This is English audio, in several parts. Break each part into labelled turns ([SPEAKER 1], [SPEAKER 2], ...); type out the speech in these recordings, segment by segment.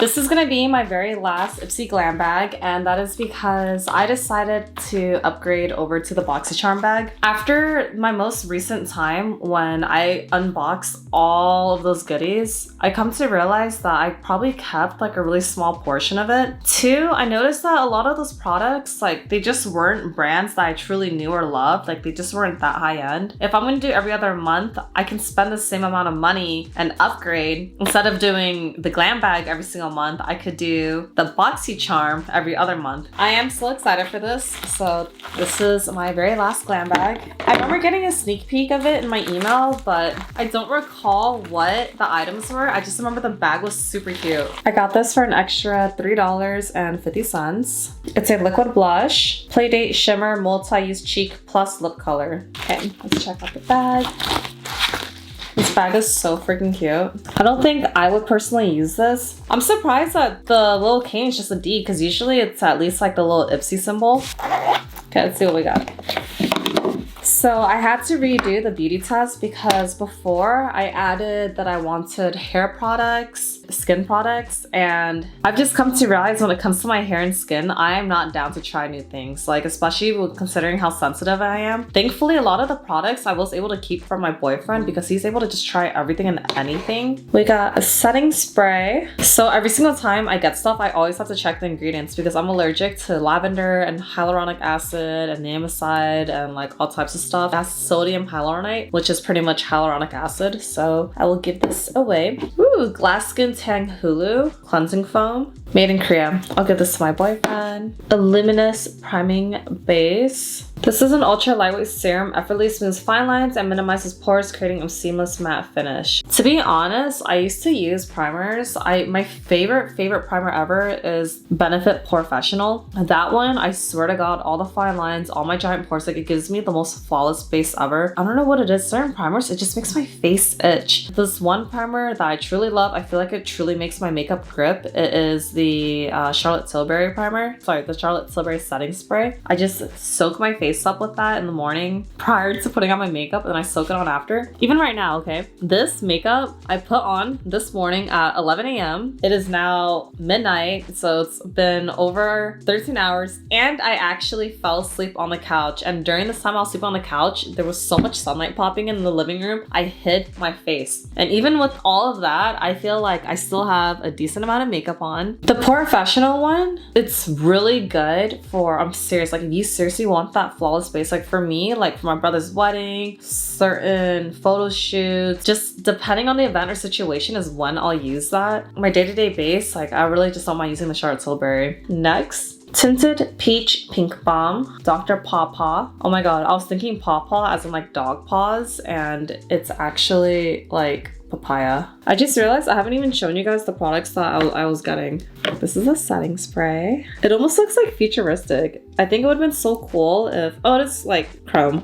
[SPEAKER 1] This is gonna be my very last Ipsy glam bag, and that is because I decided to upgrade over to the BoxyCharm bag. After my most recent time when I unboxed all of those goodies, I come to realize that I probably kept like a really small portion of it. Two, I noticed that a lot of those products, like they just weren't brands that I truly knew or loved. Like they just weren't that high end. If I'm gonna do every other month, I can spend the same amount of money and upgrade. Instead of doing the glam bag every single month, I could do the BoxyCharm every other month. I am so excited for this. So this is my very last glam bag. I remember getting a sneak peek of it in my email, but I don't recall what the items were. I just remember the bag was super cute. I got this for an extra $3.50. It's a liquid blush, Playdate Shimmer Multi-Use Cheek Plus Lip Color. Okay, let's check out the bag. This bag is so freaking cute. I don't think I would personally use this. I'm surprised that the little cane is just a D because usually it's at least like the little Ipsy symbol. Okay, let's see what we got. So I had to redo the beauty test because before I added that I wanted hair products, skin products, and I've just come to realize when it comes to my hair and skin, I am not down to try new things, like especially considering how sensitive I am. Thankfully, a lot of the products I was able to keep from my boyfriend because he's able to just try everything and anything. We got a setting spray. So every single time I get stuff, I always have to check the ingredients because I'm allergic to lavender and hyaluronic acid and niacinamide and like all types of stuff. That's sodium hyaluronate, which is pretty much hyaluronic acid. So I will give this away. Ooh, Glass Skin Tang Hallooo Cleansing Foam. Made in Korea. I'll give this to my boyfriend. A Luminous Priming Base. This is an ultra lightweight serum, effortlessly smooths fine lines and minimizes pores, creating a seamless matte finish. To be honest, I used to use primers. My favorite primer ever is Benefit Professional. That one, I swear to God, all the fine lines, all my giant pores, like it gives me the most flawless base ever. I don't know what it is. Certain primers, it just makes my face itch. This one primer that I truly love, I feel like it truly makes my makeup grip. It is the Charlotte Tilbury primer. Sorry, the Charlotte Tilbury setting spray. I just soak my face up with that in the morning prior to putting on my makeup, and I soak it on after. Even right now, okay? This makeup I put on this morning at 11 a.m. It is now midnight, so it's been over 13 hours, and I actually fell asleep on the couch. And during this time I was sleeping on the couch, there was so much sunlight popping in the living room, I hid my face. And even with all of that, I feel like I still have a decent amount of makeup on. The Professional one, it's really good for, I'm serious, like if you seriously want that flawless base, like for me, like for my brother's wedding, certain photo shoots, just depending on the event or situation is when I'll use that. My day-to-day base, like I really just don't mind using the Charlotte Tilbury. Next, Tinted Peach Pink Balm, Dr. Paw Paw. Oh my god, I was thinking paw paw as in like dog paws, and it's actually like papaya. I just realized I haven't even shown you guys the products that I was getting. This is a setting spray. It almost looks like futuristic. I think it would have been so cool if, oh, it's like chrome.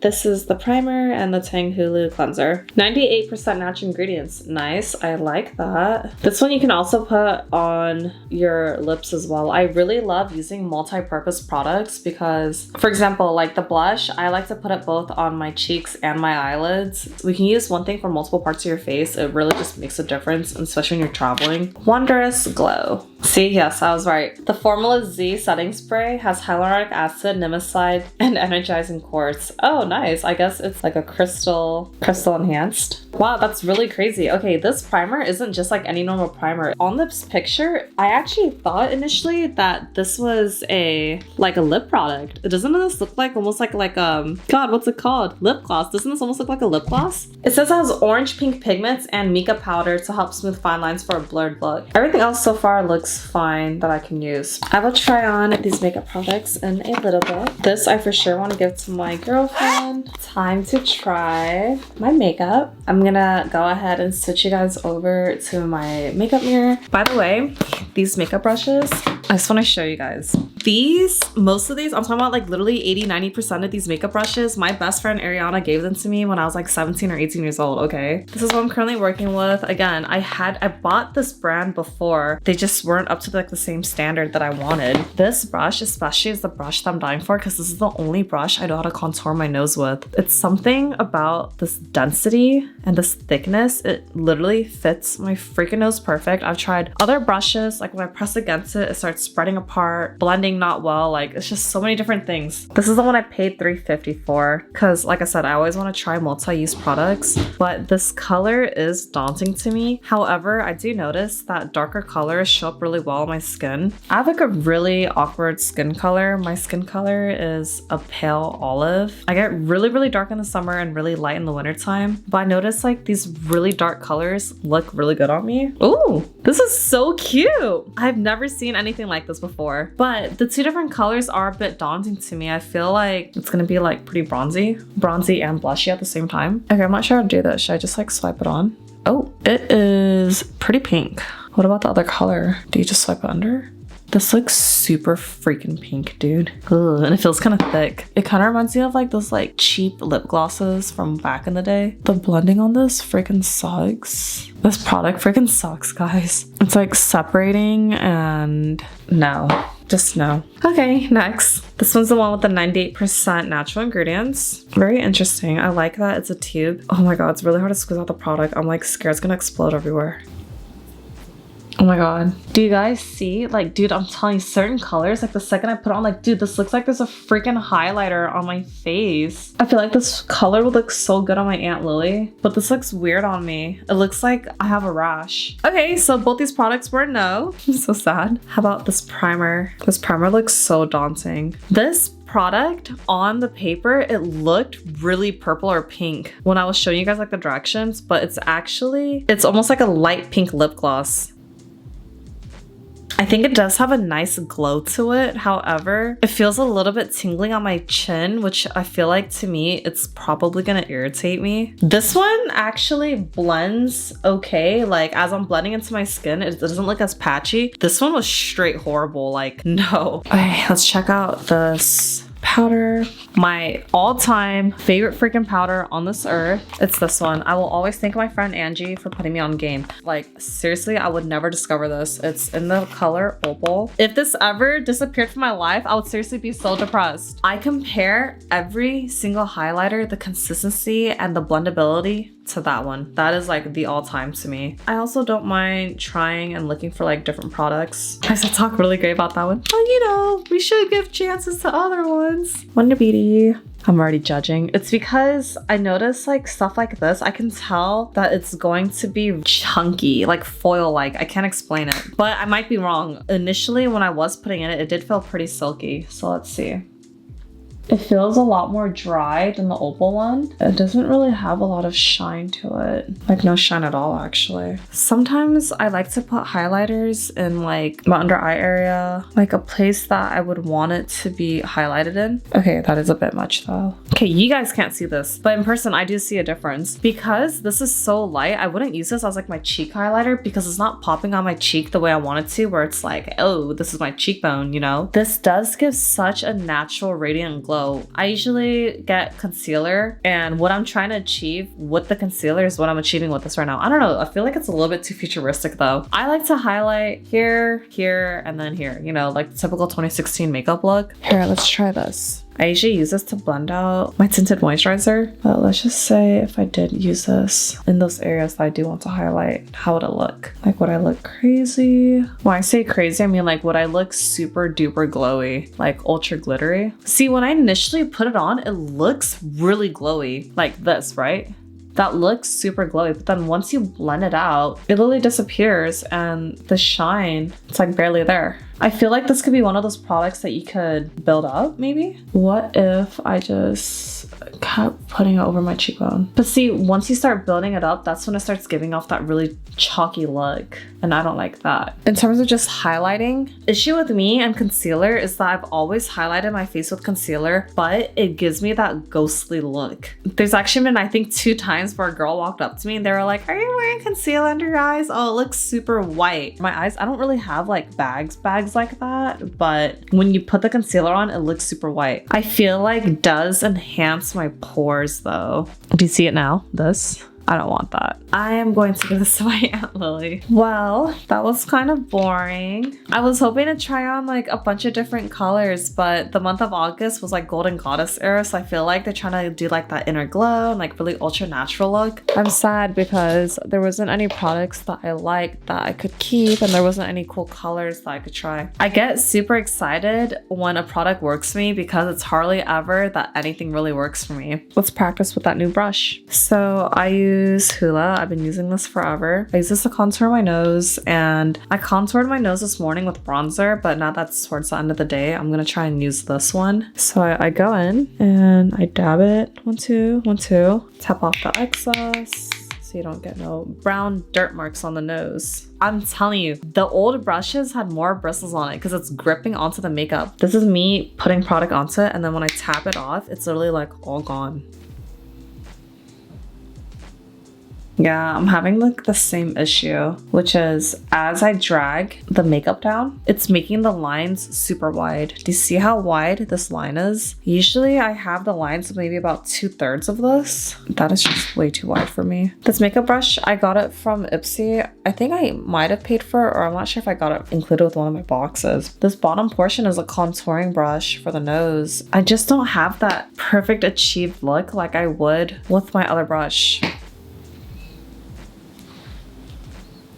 [SPEAKER 1] This is the primer and the Tang Hallooo cleanser. 98% natural ingredients. Nice, I like that. This one you can also put on your lips as well. I really love using multi-purpose products because, for example, like the blush, I like to put it both on my cheeks and my eyelids. We can use one thing for multiple parts of your face. It really just makes a difference, especially when you're traveling. Wondrous Glow. See, yes, I was right. The Formula Z setting spray has hyaluronic acid, niacinamide, and energizing quartz. Oh, nice. I guess it's like a crystal enhanced. Wow, that's really crazy. Okay, this primer isn't just like any normal primer. On this picture, I actually thought initially that this was like a lip product. Doesn't this look like almost like God, what's it called? Lip gloss. Doesn't this almost look like a lip gloss? It says it has orange pink pigments and mica powder to help smooth fine lines for a blurred look. Everything else so far looks fine that I can use. I will try on these makeup products in a little bit. This I for sure want to give to my girlfriend. Time to try my makeup. I'm gonna go ahead and switch you guys over to my makeup mirror. By the way, these makeup brushes, I just want to show you guys. Most of these, I'm talking about like literally 80-90% of these makeup brushes, my best friend Ariana gave them to me when I was like 17 or 18 years old, okay? This is what I'm currently working with. Again, I bought this brand before. They just weren't up to like the same standard that I wanted. This brush especially is the brush that I'm dying for because this is the only brush I know how to contour my nose with. It's something about this density and this thickness. It literally fits my freaking nose perfect. I've tried other brushes, like when I press against it, it starts spreading apart, blending not well. Like it's just so many different things. This is the one I paid $3.50 for because like I said, I always want to try multi-use products, but this color is daunting to me. However, I do notice that darker colors show up really well on my skin. I have like a really awkward skin color. My skin color is a pale olive. I get really dark in the summer and really light in the winter time, but I notice like these really dark colors look really good on me. Ooh, this is so cute. I've never seen anything like this before, but the two different colors are a bit daunting to me. I feel like it's gonna be like pretty bronzy and blushy at the same time. Okay, I'm not sure how to do this. Should I just like swipe it on? Oh, it is pretty pink. What about the other color? Do you just swipe it under? This looks super freaking pink, dude. Ugh, and it feels kind of thick. It kind of reminds me of like those like cheap lip glosses from back in the day. The blending on this freaking sucks. This product freaking sucks, guys. It's like separating and no. Just no. Okay, next. This one's the one with the 98% natural ingredients. Very interesting. I like that it's a tube. Oh my god, it's really hard to squeeze out the product. I'm like scared it's gonna explode everywhere. Oh my god. Do you guys see? Like, dude, I'm telling you, certain colors, like the second I put on, like, dude, this looks like there's a freaking highlighter on my face. I feel like this color would look so good on my Aunt Lily, but this looks weird on me. It looks like I have a rash. Okay, so both these products were a no. I'm so sad. How about this primer? This primer looks so daunting. This product on the paper, it looked really purple or pink when I was showing you guys like the directions, but it's almost like a light pink lip gloss. I think it does have a nice glow to it. However, it feels a little bit tingling on my chin, which I feel like to me, it's probably gonna irritate me. This one actually blends okay. Like as I'm blending into my skin, it doesn't look as patchy. This one was straight horrible, like no. Okay, let's check out this powder. My all-time favorite freaking powder on this earth. It's this one. I will always thank my friend Angie for putting me on game. Like seriously, I would never discover this. It's in the color Opal. If this ever disappeared from my life, I would seriously be so depressed. I compare every single highlighter, the consistency and the blendability to that one. That is like the all-time to me. I also don't mind trying and looking for like different products. I should talk really great about that one. But you know, we should give chances to other ones. Wonder Beauty. I'm already judging. It's because I notice like stuff like this, I can tell that it's going to be chunky, like foil-like. I can't explain it, but I might be wrong. Initially, when I was putting it did feel pretty silky. So let's see. It feels a lot more dry than the Opal one. It doesn't really have a lot of shine to it. Like no shine at all, actually. Sometimes I like to put highlighters in like my under eye area, like a place that I would want it to be highlighted in. Okay, that is a bit much though. Okay, you guys can't see this, but in person I do see a difference. Because this is so light, I wouldn't use this as like my cheek highlighter because it's not popping on my cheek the way I want it to, where it's like, oh, this is my cheekbone, you know? This does give such a natural radiant glow. I usually get concealer, and what I'm trying to achieve with the concealer is what I'm achieving with this right now. I don't know, I feel like it's a little bit too futuristic though. I like to highlight here, here, and then here, you know, like the typical 2016 makeup look. Here, let's try this. I usually use this to blend out my tinted moisturizer, but let's just say if I did use this in those areas that I do want to highlight, how would it look? Like, would I look crazy? When I say crazy, I mean like, would I look super duper glowy, like ultra glittery? See, when I initially put it on, it looks really glowy, like this, right? That looks super glowy, but then once you blend it out, it literally disappears and the shine, it's like barely there. I feel like this could be one of those products that you could build up, maybe? What if I just kept putting it over my cheekbone? But see, once you start building it up, that's when it starts giving off that really chalky look, and I don't like that. In terms of just highlighting, issue with me and concealer is that I've always highlighted my face with concealer, but it gives me that ghostly look. There's actually been, I think, 2 times where a girl walked up to me and they were like, are you wearing concealer under your eyes? Oh, it looks super white. My eyes, I don't really have like bags feels like that, but when you put the concealer on, it looks super white. I feel like it does enhance my pores though. Do you see it now? This? I don't want that. I am going to give this to my Aunt Lily. Well, that was kind of boring. I was hoping to try on like a bunch of different colors, but the month of August was like Golden Goddess era, so I feel like they're trying to do like that inner glow and like really ultra natural look. I'm sad because there wasn't any products that I liked that I could keep, and there wasn't any cool colors that I could try. I get super excited when a product works for me because it's hardly ever that anything really works for me. Let's practice with that new brush. So I use Hoola. I've been using this forever. I use this to contour my nose, and I contoured my nose this morning with bronzer, but now that's towards the end of the day. I'm gonna try and use this one. So I go in and I dab it. 1, 2, 1, 2. Tap off the excess so you don't get no brown dirt marks on the nose. I'm telling you, the old brushes had more bristles on it because it's gripping onto the makeup. This is me putting product onto it, and then when I tap it off, it's literally like all gone. Yeah, I'm having like the same issue, which is as I drag the makeup down, it's making the lines super wide. Do you see how wide this line is? Usually I have the lines of maybe about 2/3 of this. That is just way too wide for me. This makeup brush, I got it from Ipsy. I think I might have paid for it, or I'm not sure if I got it included with one of my boxes. This bottom portion is a contouring brush for the nose. I just don't have that perfect achieved look like I would with my other brush.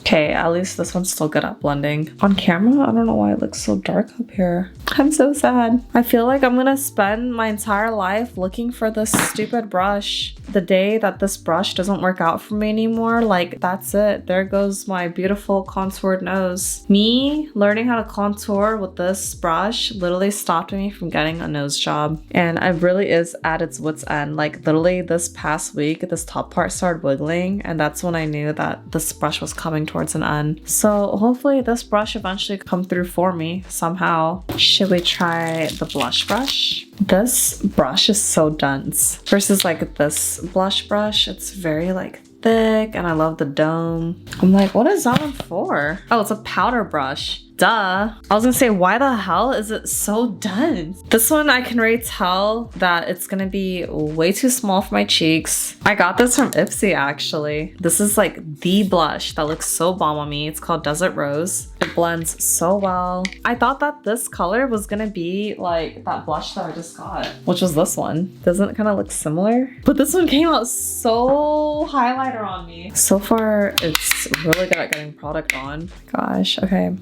[SPEAKER 1] Okay, at least this one's still good at blending. On camera, I don't know why it looks so dark up here. I'm so sad. I feel like I'm gonna spend my entire life looking for this stupid brush. The day that this brush doesn't work out for me anymore, like that's it. There goes my beautiful contoured nose. Me learning how to contour with this brush literally stopped me from getting a nose job. And it really is at its wit's end. Like literally this past week, this top part started wiggling, and that's when I knew that this brush was coming towards an end. So hopefully this brush eventually come through for me somehow. Should we try the blush brush? This brush is so dense versus like this blush brush. It's very like thick, and I love the dome. I'm like, what is that one for? Oh, it's a powder brush. Duh. I was gonna say, why the hell is it so dense? This one, I can already tell that it's gonna be way too small for my cheeks. I got this from Ipsy actually. This is like the blush that looks so bomb on me. It's called Desert Rose. It blends so well. I thought that this color was gonna be like that blush that I just got, which was this one. Doesn't it kind of look similar? But this one came out so highlighter on me. So far, it's really good at getting product on. Gosh, okay.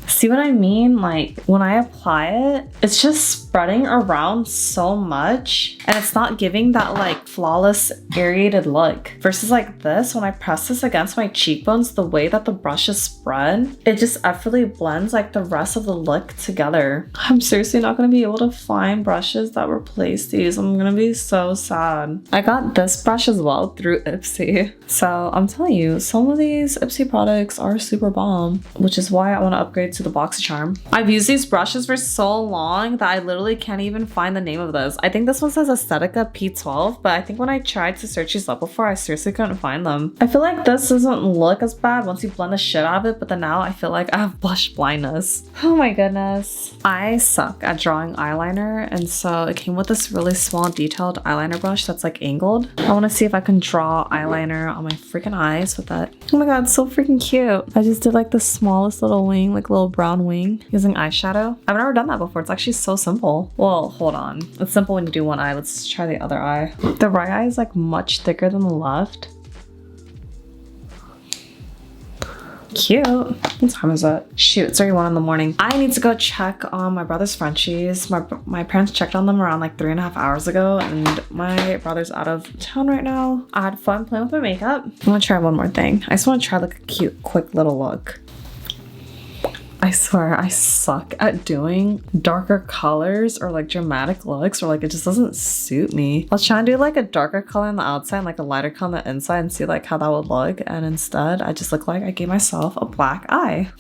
[SPEAKER 1] See what I mean? Like when I apply it, it's just spreading around so much, and it's not giving that like flawless aerated look. Versus like this, when I press this against my cheekbones, the way that the brush is spread, it just effortlessly blends like the rest of the look together. I'm seriously not gonna be able to find brushes that replace these. I'm gonna be so sad. I got this brush as well through Ipsy. So I'm telling you, some of these Ipsy products are super bomb, which is why I want to upgrade to the BoxyCharm. I've used these brushes for so long that I literally can't even find the name of this. I think this one says Aesthetica P12, but I think when I tried to search these up before, I seriously couldn't find them. I feel like this doesn't look as bad once you blend the shit out of it, but then now I feel like I have blush blindness. Oh my goodness. I suck at drawing eyeliner, and so it came with this really small detailed eyeliner brush that's like angled. I want to see if I can draw eyeliner on my freaking eyes with that. Oh my god, it's so freaking cute. I just did like the smallest little wing, like little brown wing using eyeshadow. I've never done that before. It's actually so simple. Well, hold on. It's simple when you do one eye. Let's try the other eye. The right eye is like much thicker than the left. Cute. What time is it? Shoot, it's already 1 in the morning. I need to go check on my brother's Frenchies. My parents checked on them around like 3.5 hours ago, and my brother's out of town right now. I had fun playing with my makeup. I'm gonna try one more thing. I just want to try like a cute, quick little look. I swear I suck at doing darker colors or like dramatic looks, or like it just doesn't suit me. Let's try and do like a darker color on the outside and like a lighter color on the inside and see like how that would look. And instead I just look like I gave myself a black eye.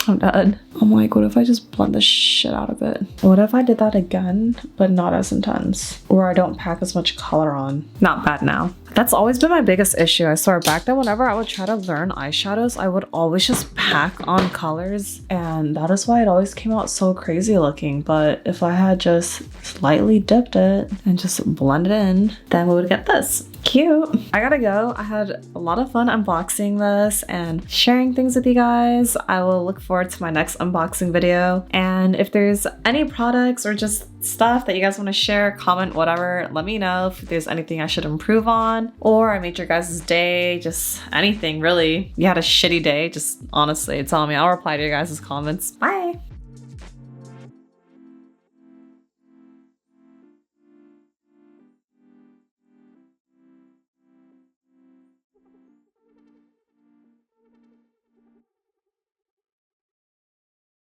[SPEAKER 1] I'm done. I'm like, what if I just blend the shit out of it? What if I did that again, but not as intense? Or I don't pack as much color on? Not bad now. That's always been my biggest issue. I swear, back then whenever I would try to learn eyeshadows, I would always just pack on colors, and that is why it always came out so crazy looking. But if I had just slightly dipped it and just blended in, then we would get this. Cute. I gotta go. I had a lot of fun unboxing this and sharing things with you guys. I will look forward to my next unboxing video. And if there's any products or just stuff that you guys want to share, comment, whatever, let me know if there's anything I should improve on, or I made your guys' day, just anything really. You had a shitty day, just honestly tell me. I'll reply to your guys' comments. Bye.